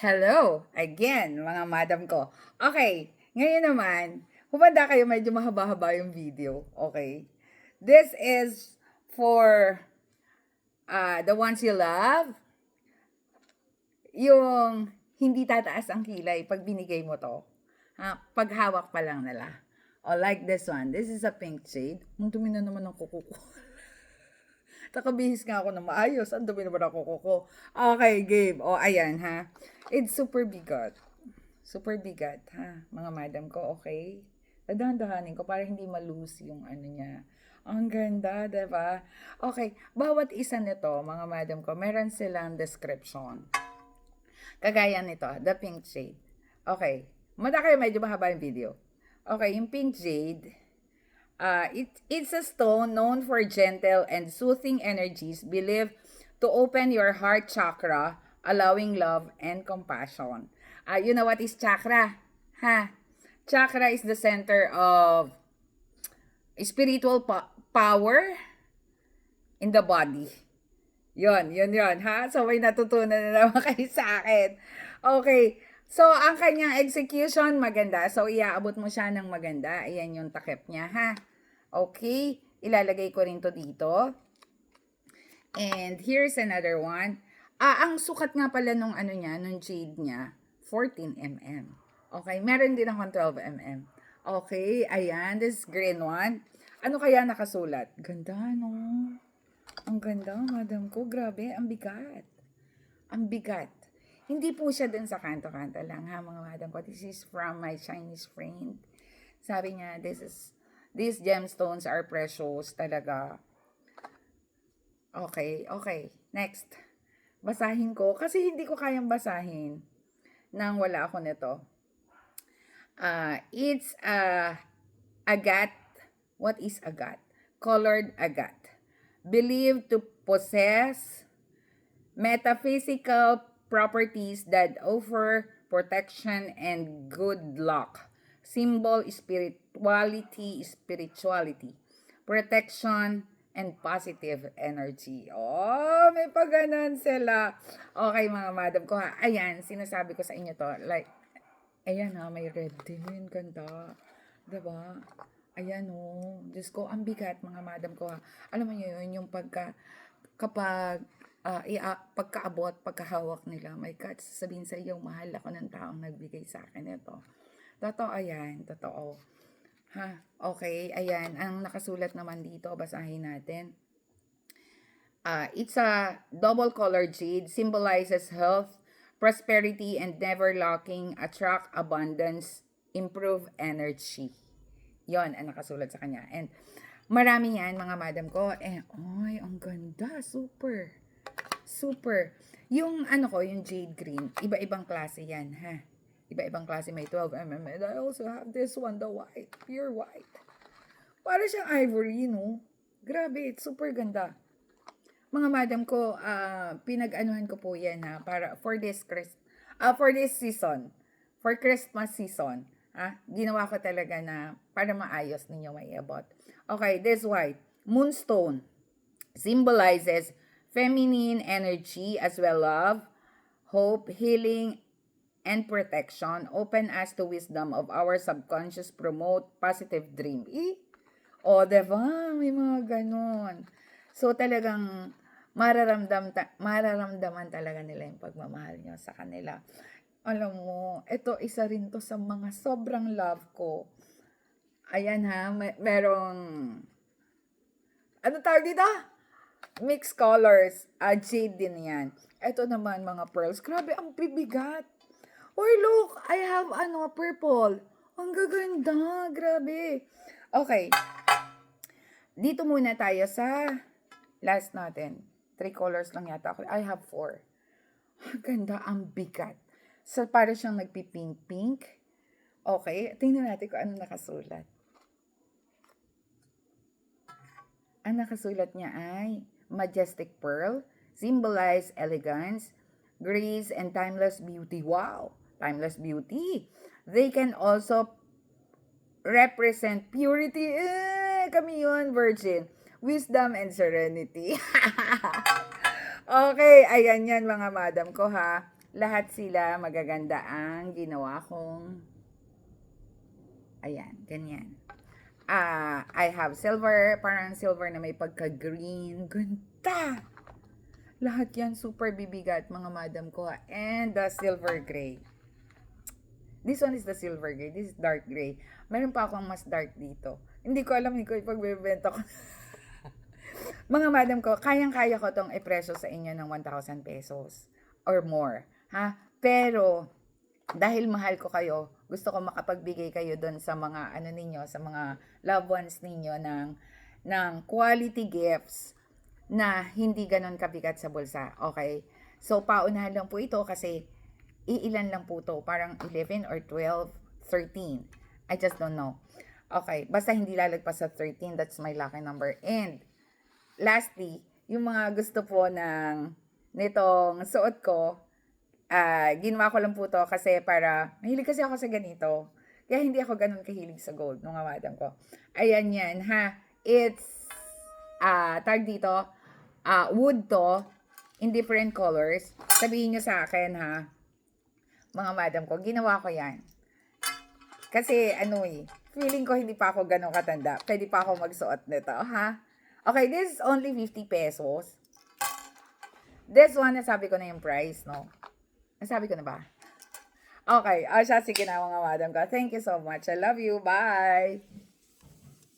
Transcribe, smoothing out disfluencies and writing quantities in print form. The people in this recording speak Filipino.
Hello again, mga madam ko. Okay, ngayon naman, humanda kayo medyo mahaba-haba yung video, okay? This is for the ones you love, yung hindi tataas ang kilay pag binigay mo to. Paghawak pa lang nila. O like this one, this is a pink shade. Ang dumi na naman ng kuko ko. Nakabihis nga ako na maayos. Ang dumi naman ako kuko. Okay, game. O, ayan ha. It's super bigat. Super bigat ha. Mga madam ko, okay? Dahan-dahanin ko para hindi malose yung ano niya. Ang ganda, diba? Okay, bawat isa nito, mga madam ko, meron silang description. Kagaya nito, the pink shade. Okay, mada kayo medyo mahaba yung video. Okay, yung pink jade, it's a stone known for gentle and soothing energies believed to open your heart chakra, allowing love and compassion. You know what is chakra? Ha? Chakra is the center of spiritual power in the body. Yun, ha? So, may natutunan na naman kayo sa akin. Okay. So, ang kanyang execution, maganda. So, iaabot mo siya ng maganda. Ayan yung takip niya, ha? Okay. Ilalagay ko rin to dito. And here's another one. Ang sukat nga pala nung ano niya, nung jade niya, 14 mm. Okay. Meron din akong 12 mm. Okay. Ayan. This green one. Ano kaya nakasulat? Ganda, no? Ang ganda, madam ko. Grabe, ang bigat. Ang bigat. Hindi po siya dun sa kanto-kanto lang, ha, mga madam ko. This is from my Chinese friend. Sabi niya, these gemstones are precious talaga. Okay. Next. Basahin ko. Kasi hindi ko kayang basahin nang wala ako nito. It's agate. What is agate? Colored agate. Believed to possess metaphysical properties that offer protection and good luck. Symbol spirituality, protection, and positive energy. Oh, may paganan sila. Okay, mga madam ko ha. Ayan, sinasabi ko sa inyo to. Like, ayan ha, may red din. Ganda. Diba? Ayan o. Diyos ko, ang bigat, mga madam ko ha. Alam mo yun, yung kapag pagkaabot, pagkahawak nila, my God, sasabihin sa iyo, mahal ako ng taong nagbigay sa akin ito. Totoo yan, totoo. Ha, okay, ayan, ang nakasulat naman dito, basahin natin. It's a double color jade, symbolizes health, prosperity, and never lacking, attract abundance, improve energy. Yon ang nakasulat sa kanya. And marami yan, mga madam ko. Ay, ang ganda, super. Super. Yung yung jade green, iba-ibang klase yan, ha? Iba-ibang klase, may 12 mm. And I also have this one, the white, pure white. Para siyang ivory, no? Grabe, it's super ganda. Mga madam ko, pinag-anuhan ko po yan, ha? Para, for this season, for Christmas season, ginawa ko talaga na para maayos ninyo maiabot. Okay, this white, moonstone, symbolizes feminine energy as well love, hope, healing, and protection. Open us to wisdom of our subconscious, promote positive dream. Diba? May mga ganon. So, talagang mararamdaman talaga nila yung pagmamahal nyo sa kanila. Alam mo, ito isa rin to sa mga sobrang love ko. Ayan ha, merong, ano tawag dito? Mixed colors. Jade din yan. Ito naman, mga pearls. Grabe, ang bibigat. Uy, look! I have, purple. Ang gaganda. Grabe. Okay. Dito muna tayo sa last natin. 3 colors lang yata ako. I have 4. Ang ganda, ang bigat. So, para siyang nagpipink-pink. Okay. Tingnan natin kung ano nakasulat. Ang nakasulat niya ay majestic pearl, symbolize elegance, grace, and timeless beauty. Wow! Timeless beauty. They can also represent purity. Kami yun, virgin. Wisdom and serenity. Okay, ayan yan mga madam ko ha. Lahat sila magaganda ang ginawa kong, ayan, ganyan. I have silver, parang silver na may pagka-green. Ganda! Lahat yan super bibigat, mga madam ko. And the silver gray. This one is the silver gray. This is dark gray. Meron pa akong mas dark dito. Hindi ko alam, Nico, ipagbibenta ko. Mga madam ko, kayang-kaya ko tong ipresyo sa inyo ng 1,000 pesos or more. Ha? Pero, dahil mahal ko kayo, gusto ko makapagbigay kayo doon sa mga ano ninyo, sa mga loved ones ninyo ng quality gifts na hindi ganon kabigat sa bulsa. Okay? So, paunahan lang po ito kasi iilan lang po to. Parang 11 or 12, 13. I just don't know. Okay. Basta hindi lalagpas sa 13. That's my lucky number. And, lastly, yung mga gusto po nitong suot ko, ginawa ko lang po to kasi para, mahilig kasi ako sa ganito. Kaya hindi ako ganun kahilig sa gold, mga madam ko. Ayan yan, ha. It's, tag dito, wood to, in different colors. Sabihin nyo sa akin, ha, mga madam ko, ginawa ko yan. Kasi, feeling ko hindi pa ako ganun katanda. Pwede pa ako magsuot nito, ha. Okay, this is only 50 pesos. This one, nasabi ko na yung price, no? Nasabi ko na ba? Okay. Siya, sige na mga madam ko. Thank you so much. I love you. Bye!